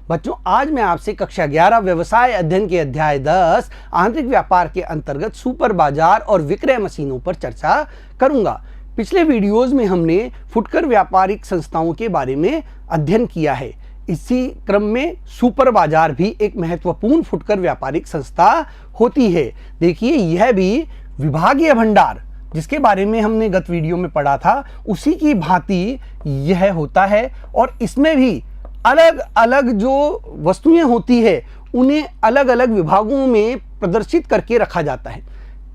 बच्चों, आज मैं आपसे कक्षा 11 व्यवसाय अध्ययन के अध्याय 10 आंतरिक व्यापार के अंतर्गत सुपर बाजार और विक्रय मशीनों पर चर्चा करूंगा। पिछले वीडियोस में हमने फुटकर व्यापारिक संस्थाओं के बारे में अध्ययन किया है। इसी क्रम में सुपर बाजार भी एक महत्वपूर्ण फुटकर व्यापारिक संस्था होती है। देखिए, यह भी विभागीय भंडार जिसके बारे में हमने गत वीडियो में पढ़ा था, उसी की भांति यह होता है और इसमें भी अलग अलग जो वस्तुएं होती है उन्हें अलग अलग विभागों में प्रदर्शित करके रखा जाता है।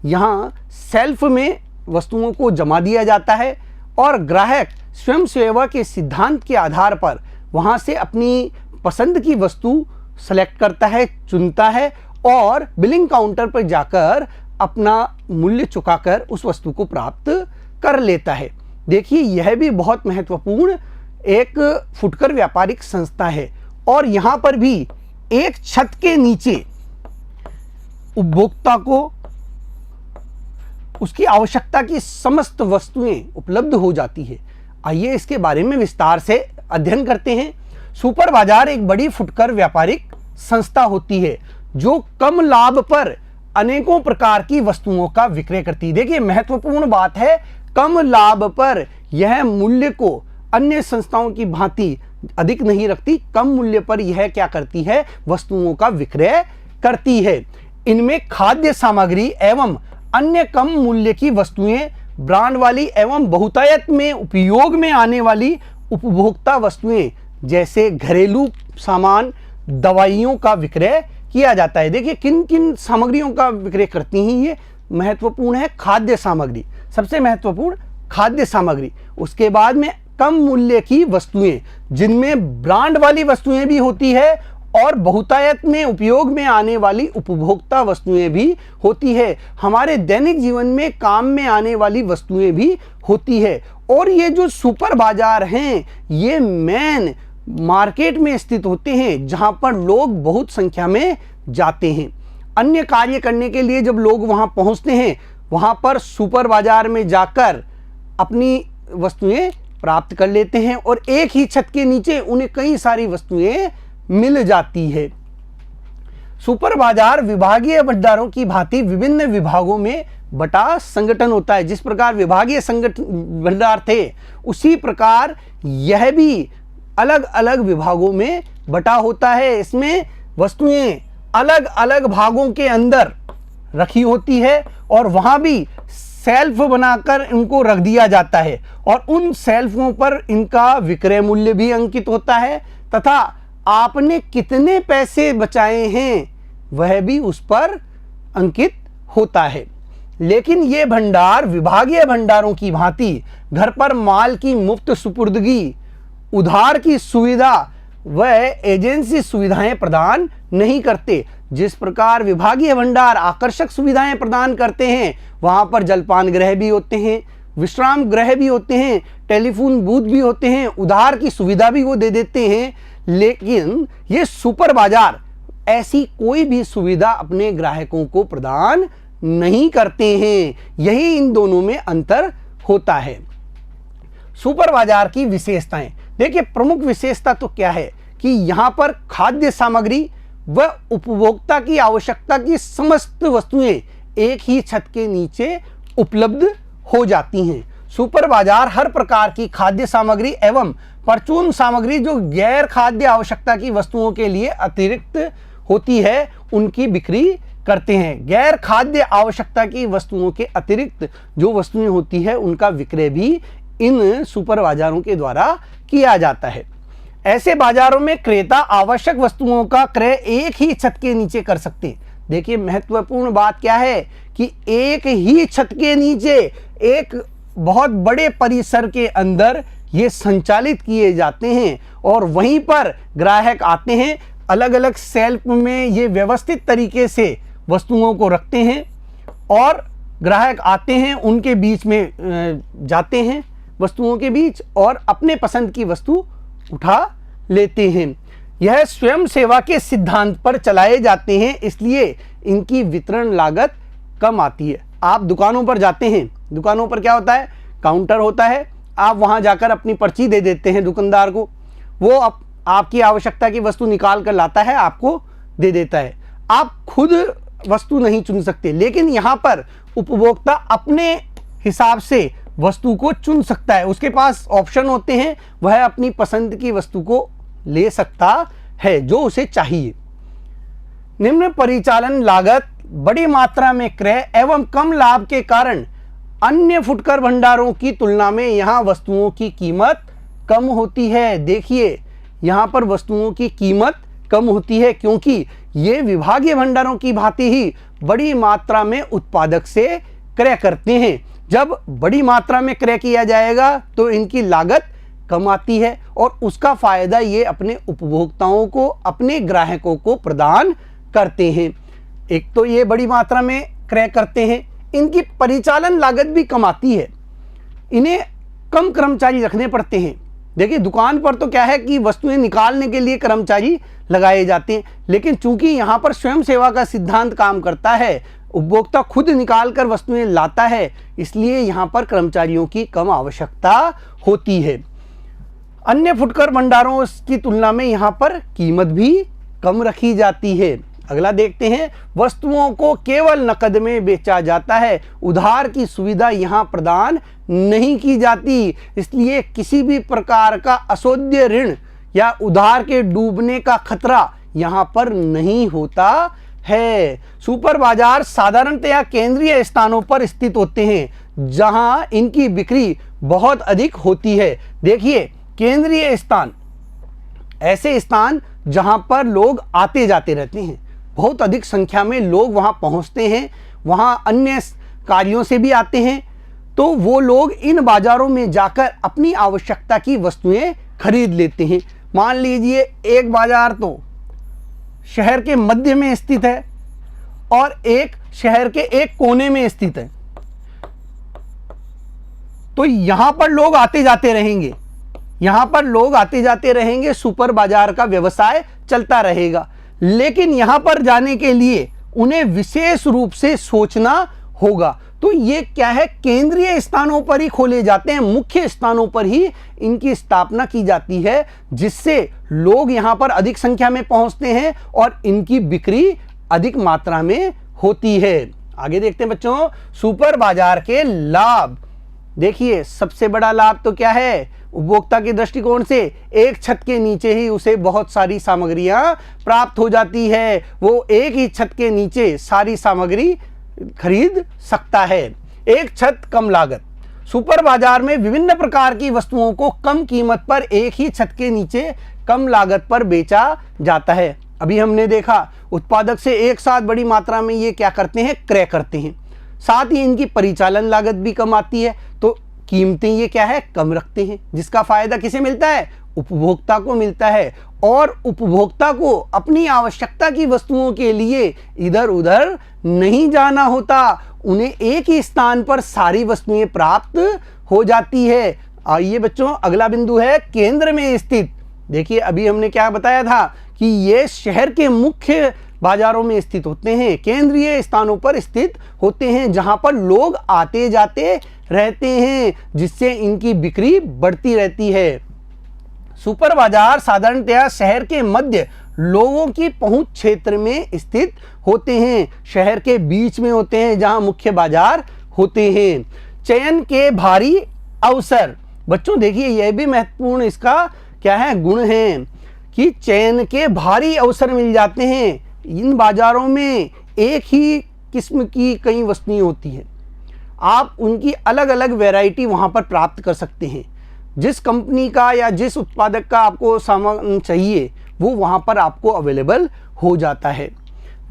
यहाँ सेल्फ में वस्तुओं को जमा दिया जाता है और ग्राहक स्वयं सेवा के सिद्धांत के आधार पर वहाँ से अपनी पसंद की वस्तु सेलेक्ट करता है, चुनता है और बिलिंग काउंटर पर जाकर अपना मूल्य चुकाकर उस वस्तु को प्राप्त कर लेता है। देखिए, यह भी बहुत महत्वपूर्ण एक फुटकर व्यापारिक संस्था है और यहाँ पर भी एक छत के नीचे उपभोक्ता को उसकी आवश्यकता की समस्त वस्तुएं उपलब्ध हो जाती है। आइए इसके बारे में विस्तार से अध्ययन करते हैं। सुपर बाजार एक बड़ी फुटकर व्यापारिक संस्था होती है जो कम लाभ पर अनेकों प्रकार की वस्तुओं का विक्रय करती है। देखिए, महत्वपूर्ण बात है, कम लाभ पर यह मूल्य को अन्य संस्थाओं की भांति अधिक नहीं रखती। कम मूल्य पर यह क्या करती है, वस्तुओं का विक्रय करती है। इनमें खाद्य सामग्री एवं अन्य कम मूल्य की वस्तुएं, ब्रांड वाली एवं बहुतायत में उपयोग में आने वाली उपभोक्ता वस्तुएं जैसे घरेलू सामान, दवाइयों का विक्रय किया जाता है। देखिए, किन किन सामग्रियों का विक्रय करती हैं ये महत्वपूर्ण है। खाद्य सामग्री सबसे महत्वपूर्ण, खाद्य सामग्री। उसके बाद में कम मूल्य की वस्तुएं जिनमें ब्रांड वाली वस्तुएं भी होती है और बहुतायत में उपयोग में आने वाली उपभोक्ता वस्तुएं भी होती है। हमारे दैनिक जीवन में काम में आने वाली वस्तुएं भी होती है। और ये जो सुपर बाजार हैं ये मेन मार्केट में स्थित होते हैं जहां पर लोग बहुत संख्या में जाते हैं। अन्य कार्य करने के लिए जब लोग वहां पहुंचते हैं, वहां पर सुपर बाजार में जाकर अपनी वस्तुएं प्राप्त कर लेते हैं और एक ही छत के नीचे उन्हें कई सारी वस्तुएं मिल जाती है। सुपर बाजार विभागीय भंडारों की भांति विभिन्न विभागों में बटा संगठन होता है। जिस प्रकार विभागीय संगठन भंडार थे, उसी प्रकार यह भी अलग अलग विभागों में बटा होता है। इसमें वस्तुएं अलग अलग भागों के अंदर रखी होती है और वहां भी सेल्फ बनाकर इनको रख दिया जाता है और उन सेल्फों पर इनका विक्रय मूल्य भी अंकित होता है तथा आपने कितने पैसे बचाए हैं वह भी उस पर अंकित होता है। लेकिन ये भंडार विभागीय भंडारों की भांति घर पर माल की मुफ्त सुपुर्दगी, उधार की सुविधा व एजेंसी सुविधाएं प्रदान नहीं करते। जिस प्रकार विभागीय भंडार आकर्षक सुविधाएं प्रदान करते हैं, वहां पर जलपान गृह भी होते हैं, विश्राम गृह भी होते हैं, टेलीफोन बूथ भी होते हैं, उधार की सुविधा भी वो दे देते हैं। लेकिन ये सुपर बाजार ऐसी कोई भी सुविधा अपने ग्राहकों को प्रदान नहीं करते हैं। यही इन दोनों में अंतर होता है। सुपर बाजार की विशेषताएं, देखिए, प्रमुख विशेषता तो क्या है कि यहाँ पर खाद्य सामग्री व उपभोक्ता की आवश्यकता की समस्त वस्तुएं एक ही छत के नीचे उपलब्ध हो जाती हैं। सुपर बाजार हर प्रकार की खाद्य सामग्री एवं परचून सामग्री जो गैर खाद्य आवश्यकता की वस्तुओं के लिए अतिरिक्त होती है, उनकी बिक्री करते हैं। गैर खाद्य आवश्यकता की वस्तुओं के अतिरिक्त जो वस्तुएं होती है उनका विक्रय भी इन सुपर बाजारों के द्वारा किया जाता है। ऐसे बाजारों में क्रेता आवश्यक वस्तुओं का क्रय एक ही छत के नीचे कर सकते हैं। देखिए, महत्वपूर्ण बात क्या है कि एक ही छत के नीचे एक बहुत बड़े परिसर के अंदर ये संचालित किए जाते हैं और वहीं पर ग्राहक आते हैं, अलग अलग सेल्फ में ये व्यवस्थित तरीके से वस्तुओं को रखते हैं और ग्राहक आते हैं, उनके बीच में जाते हैं वस्तुओं के बीच और अपने पसंद की वस्तु उठा लेते हैं। यह स्वयं सेवा के सिद्धांत पर चलाए जाते हैं, इसलिए इनकी वितरण लागत कम आती है। आप दुकानों पर जाते हैं, दुकानों पर क्या होता है, काउंटर होता है, आप वहां जाकर अपनी पर्ची दे देते हैं दुकानदार को, वो आपकी आवश्यकता की वस्तु निकाल कर लाता है, आपको दे देता है। आप खुद वस्तु नहीं चुन सकते, लेकिन यहाँ पर उपभोक्ता अपने हिसाब से वस्तु को चुन सकता है। उसके पास ऑप्शन होते हैं, वह अपनी पसंद की वस्तु को ले सकता है जो उसे चाहिए। निम्न परिचालन लागत, बड़ी मात्रा में क्रय एवं कम लाभ के कारण अन्य फुटकर भंडारों की तुलना में यहाँ वस्तुओं की कीमत कम होती है। देखिए यहाँ पर वस्तुओं की कीमत कम होती है क्योंकि ये विभागीय भंडारों की भांति ही बड़ी मात्रा में उत्पादक से क्रय करते हैं। जब बड़ी मात्रा में क्रय किया जाएगा तो इनकी लागत कम आती है और उसका फायदा ये अपने उपभोक्ताओं को, अपने ग्राहकों को प्रदान करते हैं। एक तो ये बड़ी मात्रा में क्रय करते हैं, इनकी परिचालन लागत भी कम आती है, इन्हें कम कर्मचारी रखने पड़ते हैं। देखिए दुकान पर तो क्या है कि वस्तुएं निकालने के लिए कर्मचारी लगाए जाते हैं, लेकिन चूंकि यहाँ पर स्वयं सेवा का सिद्धांत काम करता है, उपभोक्ता खुद निकाल कर वस्तुएं लाता है, इसलिए यहाँ पर कर्मचारियों की कम आवश्यकता होती है। अन्य फुटकर भंडारों की तुलना में यहाँ पर कीमत भी कम रखी जाती है। अगला देखते हैं, वस्तुओं को केवल नकद में बेचा जाता है, उधार की सुविधा यहाँ प्रदान नहीं की जाती, इसलिए किसी भी प्रकार का असोध्य ऋण या उधार के डूबने का खतरा यहाँ पर नहीं होता है। सुपर बाजार साधारणतया केंद्रीय स्थानों पर स्थित होते हैं जहां इनकी बिक्री बहुत अधिक होती है। देखिए केंद्रीय स्थान, ऐसे स्थान जहां पर लोग आते जाते रहते हैं, बहुत अधिक संख्या में लोग वहां पहुंचते हैं, वहां अन्य कार्यों से भी आते हैं, तो वो लोग इन बाजारों में जाकर अपनी आवश्यकता की वस्तुएं खरीद लेते हैं। मान लीजिए एक बाजार तो शहर के मध्य में स्थित है और एक शहर के एक कोने में स्थित है, तो यहां पर लोग आते जाते रहेंगे, यहां पर लोग आते जाते रहेंगे, सुपर बाजार का व्यवसाय चलता रहेगा। लेकिन यहां पर जाने के लिए उन्हें विशेष रूप से सोचना होगा। तो ये क्या है, केंद्रीय स्थानों पर ही खोले जाते हैं, मुख्य स्थानों पर ही इनकी स्थापना की जाती है, जिससे लोग यहां पर अधिक संख्या में पहुंचते हैं और इनकी बिक्री अधिक मात्रा में होती है। आगे देखते हैं बच्चों, सुपर बाजार के लाभ। देखिए सबसे बड़ा लाभ तो क्या है, उपभोक्ता के दृष्टिकोण से एक छत के नीचे ही उसे बहुत सारी सामग्रियां प्राप्त हो जाती है, वो एक ही छत के नीचे सारी सामग्री खरीद सकता है। एक छत कम लागत, सुपर बाजार में विभिन्न प्रकार की वस्तुओं को कम कीमत पर एक ही छत के नीचे कम लागत पर बेचा जाता है। अभी हमने देखा उत्पादक से एक साथ बड़ी मात्रा में ये क्या करते हैं, क्रय करते हैं, साथ ही इनकी परिचालन लागत भी कम आती है, तो कीमतें ये क्या है, कम रखते हैं, जिसका फायदा किसे मिलता है, उपभोक्ता को मिलता है। और उपभोक्ता को अपनी आवश्यकता की वस्तुओं के लिए इधर उधर नहीं जाना होता, उन्हें एक ही स्थान पर सारी वस्तुएं प्राप्त हो जाती है। आइए बच्चों अगला बिंदु है केंद्र में स्थित। देखिए अभी हमने क्या बताया था कि ये शहर के मुख्य बाजारों में स्थित होते हैं, केंद्रीय स्थानों पर स्थित होते हैं, जहां पर लोग आते जाते रहते हैं, जिससे इनकी बिक्री बढ़ती रहती है। सुपर बाजार साधारणतया शहर के मध्य लोगों की पहुंच क्षेत्र में स्थित होते हैं, शहर के बीच में होते हैं जहां मुख्य बाजार होते हैं। चयन के भारी अवसर, बच्चों देखिए यह भी महत्वपूर्ण इसका क्या है, गुण है कि चयन के भारी अवसर मिल जाते हैं। इन बाजारों में एक ही किस्म की कई वस्तुएं होती हैं, आप उनकी अलग अलग वैरायटी वहां पर प्राप्त कर सकते हैं। जिस कंपनी का या जिस उत्पादक का आपको सामान चाहिए वो वहां पर आपको अवेलेबल हो जाता है।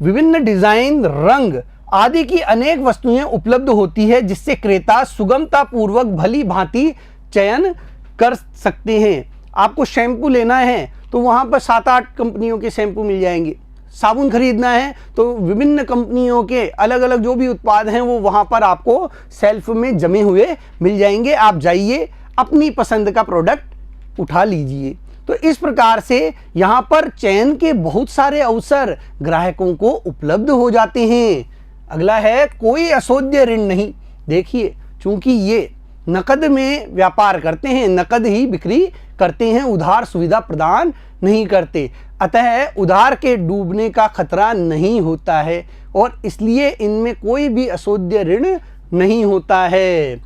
विभिन्न डिजाइन, रंग आदि की अनेक वस्तुएं उपलब्ध होती है, जिससे क्रेता सुगमता पूर्वक भली भांति चयन कर सकते हैं। आपको शैम्पू लेना है तो वहां पर 7-8 कंपनियों के शैम्पू मिल जाएंगे, साबुन खरीदना है तो विभिन्न कंपनियों के अलग अलग जो भी उत्पाद हैं वो वहां पर आपको सेल्फ में जमे हुए मिल जाएंगे। आप जाइए अपनी पसंद का प्रोडक्ट उठा लीजिए। तो इस प्रकार से यहाँ पर चयन के बहुत सारे अवसर ग्राहकों को उपलब्ध हो जाते हैं। अगला है कोई असोध्य ऋण नहीं। देखिए चूंकि ये नकद में व्यापार करते हैं, नकद ही बिक्री करते हैं, उधार सुविधा प्रदान नहीं करते। अतः उधार के डूबने का खतरा नहीं होता है और इसलिए इनमें कोई भी असोध्य ऋण नहीं होता है।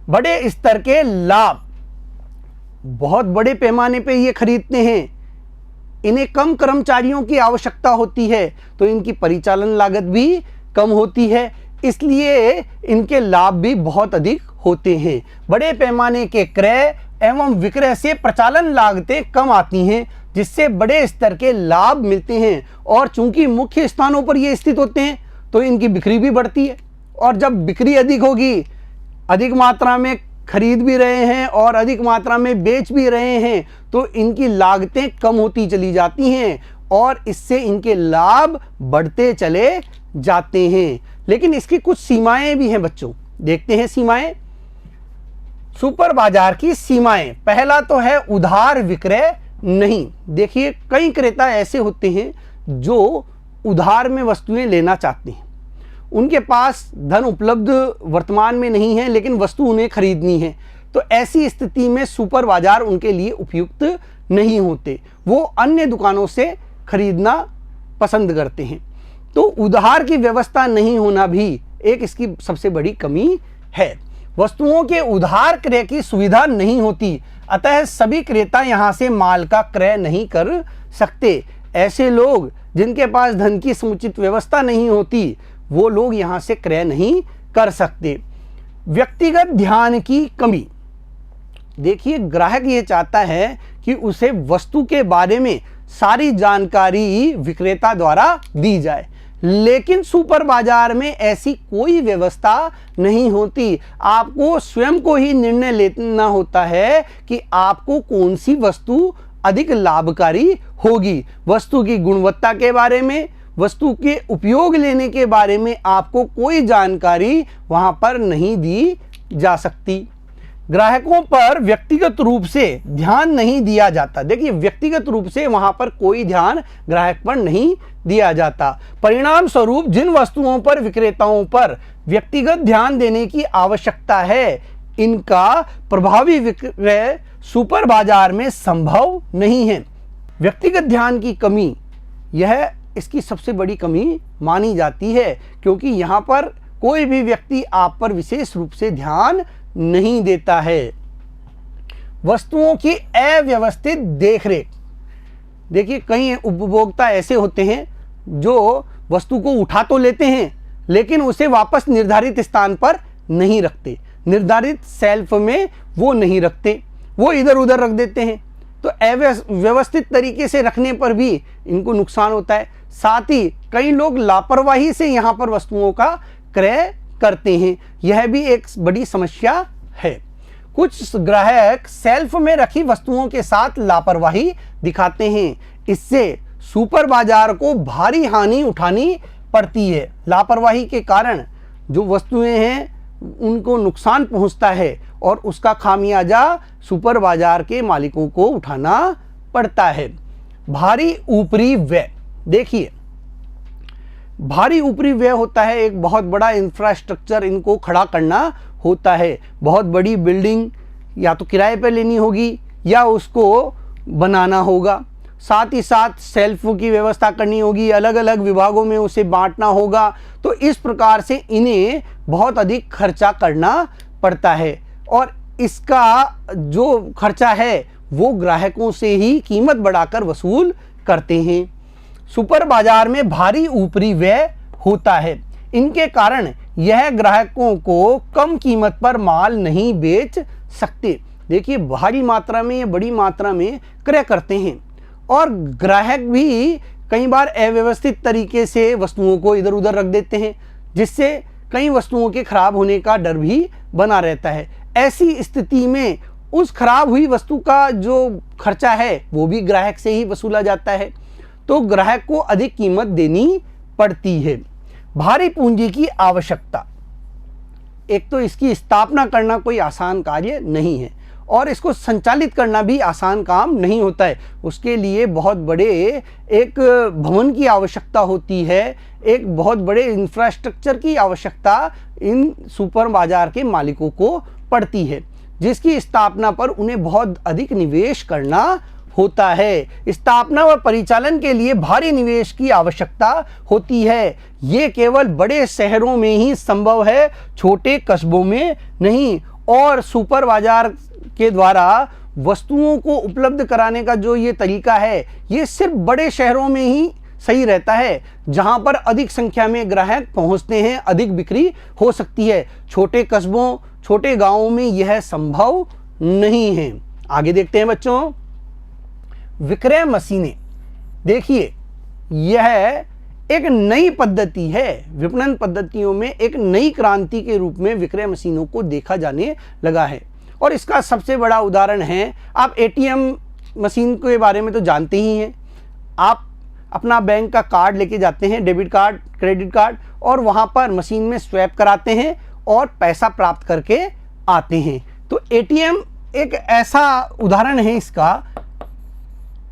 बड़े स्तर के लाभ, बहुत बड़े पैमाने पे ये खरीदते हैं। इन्हें कम कर्मचारियों की आवश्यकता होती है तो इनकी परिचालन लागत भी कम होती है, इसलिए इनके लाभ भी बहुत अधिक होते हैं। बड़े पैमाने के क्रय एवं विक्रय से प्रचालन लागतें कम आती हैं, जिससे बड़े स्तर के लाभ मिलते हैं और चूंकि मुख्य स्थानों पर ये स्थित होते हैं तो इनकी बिक्री भी बढ़ती है। और जब बिक्री अधिक होगी, अधिक मात्रा में खरीद भी रहे हैं और अधिक मात्रा में बेच भी रहे हैं, तो इनकी लागतें कम होती चली जाती हैं और इससे इनके लाभ बढ़ते चले जाते हैं। लेकिन इसकी कुछ सीमाएं भी हैं बच्चों, देखते हैं सीमाएं। सुपर बाजार की सीमाएं, पहला तो है उधार विक्रय नहीं। देखिए कई क्रेता ऐसे होते हैं जो उधार में वस्तुएं लेना चाहते हैं, उनके पास धन उपलब्ध वर्तमान में नहीं है लेकिन वस्तु उन्हें खरीदनी है, तो ऐसी स्थिति में सुपर बाजार उनके लिए उपयुक्त नहीं होते, वो अन्य दुकानों से खरीदना पसंद करते हैं। तो उधार की व्यवस्था नहीं होना भी एक इसकी सबसे बड़ी कमी है। वस्तुओं के उधार क्रय की सुविधा नहीं होती, अतः सभी क्रेता यहाँ से माल का क्रय नहीं कर सकते। ऐसे लोग जिनके पास धन की समुचित व्यवस्था नहीं होती, वो लोग यहाँ से क्रय नहीं कर सकते। व्यक्तिगत ध्यान की कमी, देखिए ग्राहक ये चाहता है कि उसे वस्तु के बारे में सारी जानकारी विक्रेता द्वारा दी जाए, लेकिन सुपर बाजार में ऐसी कोई व्यवस्था नहीं होती। आपको स्वयं को ही निर्णय लेना होता है कि आपको कौन सी वस्तु अधिक लाभकारी होगी। वस्तु की गुणवत्ता के बारे में, वस्तु के उपयोग लेने के बारे में आपको कोई जानकारी वहां पर नहीं दी जा सकती। ग्राहकों पर व्यक्तिगत रूप से ध्यान नहीं दिया जाता। देखिए व्यक्तिगत रूप से वहां पर कोई ध्यान ग्राहक पर नहीं दिया जाता। परिणाम स्वरूप जिन वस्तुओं पर विक्रेताओं पर व्यक्तिगत ध्यान देने की आवश्यकता है, इनका प्रभावी विक्रय सुपर बाजार में संभव नहीं है। व्यक्तिगत ध्यान की कमी, यह इसकी सबसे बड़ी कमी मानी जाती है, क्योंकि यहाँ पर कोई भी व्यक्ति आप पर विशेष रूप से ध्यान नहीं देता है। वस्तुओं की अव्यवस्थित देखरेख, देखिए कई उपभोक्ता ऐसे होते हैं जो वस्तु को उठा तो लेते हैं लेकिन उसे वापस निर्धारित स्थान पर नहीं रखते, निर्धारित शेल्फ में वो नहीं रखते, वो इधर उधर रख देते हैं। तो अव्यवस्थित तरीके से रखने पर भी इनको नुकसान होता है। साथ ही कई लोग लापरवाही से यहाँ पर वस्तुओं का क्रय करते हैं, यह भी एक बड़ी समस्या है। कुछ ग्राहक शेल्फ में रखी वस्तुओं के साथ लापरवाही दिखाते हैं, इससे सुपर बाजार को भारी हानि उठानी पड़ती है। लापरवाही के कारण जो वस्तुएं हैं उनको नुकसान पहुंचता है और उसका खामियाजा सुपर बाजार के मालिकों को उठाना पड़ता है। भारी ऊपरी व्यय, देखिए भारी ऊपरी व्यय होता है, एक बहुत बड़ा इंफ्रास्ट्रक्चर इनको खड़ा करना होता है। बहुत बड़ी बिल्डिंग या तो किराए पर लेनी होगी या उसको बनाना होगा, साथ ही साथ शेल्फ की व्यवस्था करनी होगी, अलग अलग विभागों में उसे बांटना होगा। तो इस प्रकार से इन्हें बहुत अधिक खर्चा करना पड़ता है और इसका जो खर्चा है वो ग्राहकों से ही कीमत बढ़ाकर वसूल करते हैं। सुपर बाजार में भारी ऊपरी व्यय होता है, इनके कारण यह ग्राहकों को कम कीमत पर माल नहीं बेच सकते। देखिए भारी मात्रा में या बड़ी मात्रा में क्रय करते हैं और ग्राहक भी कई बार अव्यवस्थित तरीके से वस्तुओं को इधर उधर रख देते हैं, जिससे कई वस्तुओं के खराब होने का डर भी बना रहता है। ऐसी स्थिति में उस खराब हुई वस्तु का जो खर्चा है वो भी ग्राहक से ही वसूला जाता है, तो ग्राहक को अधिक कीमत देनी पड़ती है। भारी पूंजी की आवश्यकता, एक तो इसकी स्थापना करना कोई आसान कार्य नहीं है और इसको संचालित करना भी आसान काम नहीं होता है। उसके लिए बहुत बड़े एक भवन की आवश्यकता होती है, एक बहुत बड़े इंफ्रास्ट्रक्चर की आवश्यकता इन सुपर बाजार के मालिकों को पड़ती है, जिसकी स्थापना पर उन्हें बहुत अधिक निवेश करना होता है। स्थापना व परिचालन के लिए भारी निवेश की आवश्यकता होती है। ये केवल बड़े शहरों में ही संभव है, छोटे कस्बों में नहीं। और सुपर बाजार के द्वारा वस्तुओं को उपलब्ध कराने का जो ये तरीका है, ये सिर्फ बड़े शहरों में ही सही रहता है, जहां पर अधिक संख्या में ग्राहक पहुंचते हैं, अधिक बिक्री हो सकती है। छोटे कस्बों, छोटे गांवों में यह संभव नहीं है। आगे देखते हैं बच्चों, विक्रय मशीनें। देखिए, यह एक नई पद्धति है। विपणन पद्धतियों में एक नई क्रांति के रूप में विक्रय मशीनों को देखा जाने लगा है। और इसका सबसे बड़ा उदाहरण है, आप एटीएम मशीन के बारे में तो जानते ही हैं। आप अपना बैंक का कार्ड लेके जाते हैं, डेबिट कार्ड, क्रेडिट कार्ड, और वहाँ पर मशीन में स्वैप कराते हैं और पैसा प्राप्त करके आते हैं। तो एटीएम एक ऐसा उदाहरण है इसका,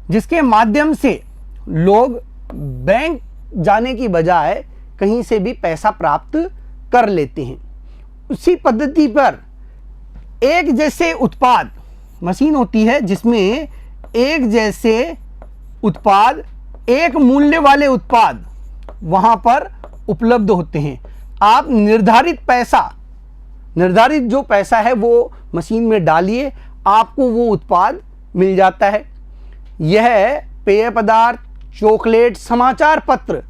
जिसके माध्यम से लोग बैंक जाने की बजाय कहीं से भी पैसा प्राप्त कर लेते हैं। उसी पद्धति पर एक जैसे उत्पाद मशीन होती है, जिसमें एक जैसे उत्पाद, एक मूल्य वाले उत्पाद वहां पर उपलब्ध होते हैं। आप निर्धारित जो पैसा है वो मशीन में डालिए, आपको वो उत्पाद मिल जाता है। यह पेय पदार्थ, चॉकलेट, समाचार पत्र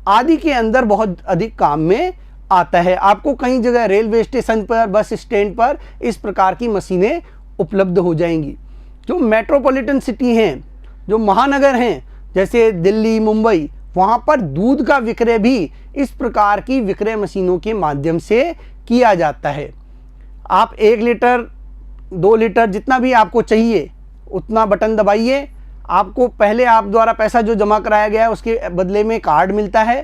आदि के अंदर बहुत अधिक काम में आता है। आपको कई जगह रेलवे स्टेशन पर, बस स्टैंड पर इस प्रकार की मशीनें उपलब्ध हो जाएंगी। जो मेट्रोपॉलिटन सिटी हैं, जो महानगर हैं, जैसे दिल्ली, मुंबई, वहाँ पर दूध का विक्रय भी इस प्रकार की विक्रय मशीनों के माध्यम से किया जाता है। आप 1 लीटर, 2 लीटर, जितना भी आपको चाहिए उतना बटन दबाइए, आपको पहले आप द्वारा पैसा जो जमा कराया गया है उसके बदले में कार्ड मिलता है।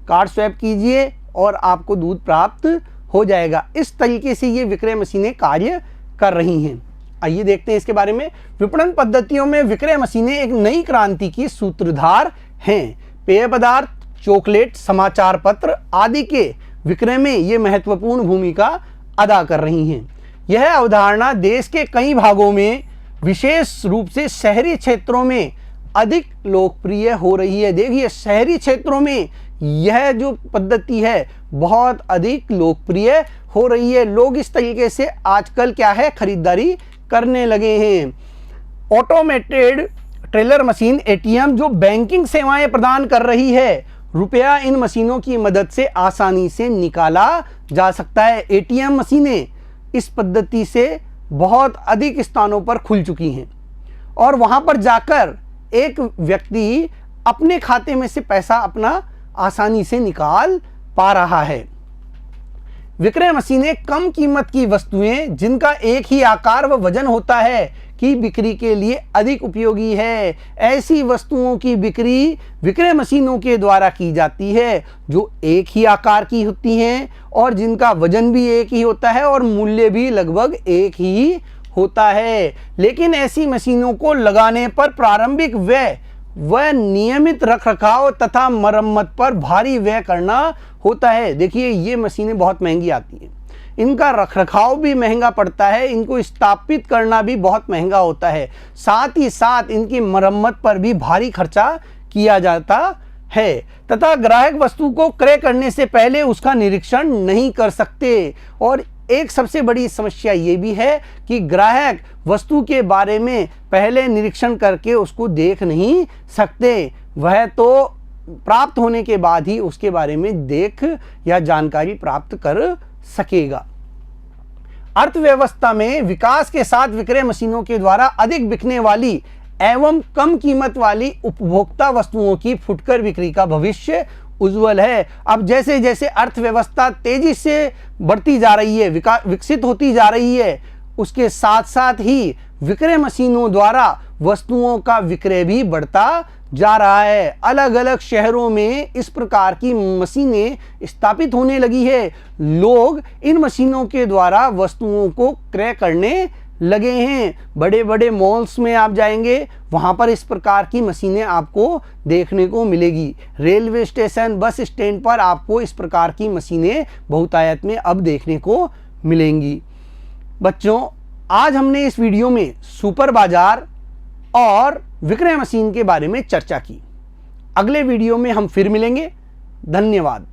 कार्ड स्वैप कीजिए और आपको दूध प्राप्त हो जाएगा। इस तरीके से ये विक्रय मशीनें कार्य कर रही हैं। आइए देखते हैं इसके बारे में। विपणन पद्धतियों में विक्रय मशीनें एक नई क्रांति की सूत्रधार हैं। पेय पदार्थ, चॉकलेट, समाचार पत्र आदि के विक्रय में ये महत्वपूर्ण भूमिका अदा कर रही हैं। यह अवधारणा देश के कई भागों में, विशेष रूप से शहरी क्षेत्रों में अधिक लोकप्रिय हो रही है। देखिए, शहरी क्षेत्रों में यह जो पद्धति है बहुत अधिक लोकप्रिय हो रही है। लोग इस तरीके से आजकल क्या है, खरीदारी करने लगे हैं। ऑटोमेटेड टेलर मशीन, एटीएम, जो बैंकिंग सेवाएं प्रदान कर रही है, रुपया इन मशीनों की मदद से आसानी से निकाला जा सकता है। एटीएम मशीनें इस पद्धति से बहुत अधिक स्थानों पर खुल चुकी हैं और वहां पर जाकर एक व्यक्ति अपने खाते में से पैसा अपना आसानी से निकाल पा रहा है। विक्रय मशीनें कम कीमत की वस्तुएं, जिनका एक ही आकार व वजन होता है, की बिक्री के लिए अधिक उपयोगी है। ऐसी वस्तुओं की बिक्री विक्रय मशीनों के द्वारा की जाती है जो एक ही आकार की होती हैं और जिनका वजन भी एक ही होता है और मूल्य भी लगभग एक ही होता है। लेकिन ऐसी मशीनों को लगाने पर प्रारंभिक व्यय व नियमित रखरखाव तथा मरम्मत पर भारी व्यय करना होता है। देखिए, ये मशीनें बहुत महंगी आती हैं, इनका रखरखाव भी महंगा पड़ता है, इनको स्थापित करना भी बहुत महंगा होता है, साथ ही साथ इनकी मरम्मत पर भी भारी खर्चा किया जाता है तथा ग्राहक वस्तु को क्रय करने से पहले उसका निरीक्षण नहीं कर सकते। और एक सबसे बड़ी समस्या ये भी है कि ग्राहक वस्तु के बारे में पहले निरीक्षण करके उसको देख नहीं सकते, वह तो प्राप्त होने के बाद ही उसके बारे में देख या जानकारी प्राप्त कर सकेगा। अर्थव्यवस्था में विकास के साथ विक्रय मशीनों के द्वारा अधिक बिकने वाली एवं कम कीमत वाली उपभोक्ता वस्तुओं की फुटकर बिक्री का भविष्य उज्जवल है। अब जैसे जैसे अर्थव्यवस्था तेजी से बढ़ती जा रही है, विकसित होती जा रही है, उसके साथ साथ ही विक्रय मशीनों द्वारा वस्तुओं का विक्रय भी बढ़ता जा रहा है। अलग अलग शहरों में इस प्रकार की मशीनें स्थापित होने लगी है। लोग इन मशीनों के द्वारा वस्तुओं को क्रय करने लगे हैं। बड़े बड़े मॉल्स में आप जाएंगे, वहाँ पर इस प्रकार की मशीनें आपको देखने को मिलेगी। रेलवे स्टेशन, बस स्टैंड पर आपको इस प्रकार की मशीनें बहुतायत में अब देखने को मिलेंगी। बच्चों, आज हमने इस वीडियो में सुपर बाजार और विक्रय मशीन के बारे में चर्चा की। अगले वीडियो में हम फिर मिलेंगे। धन्यवाद।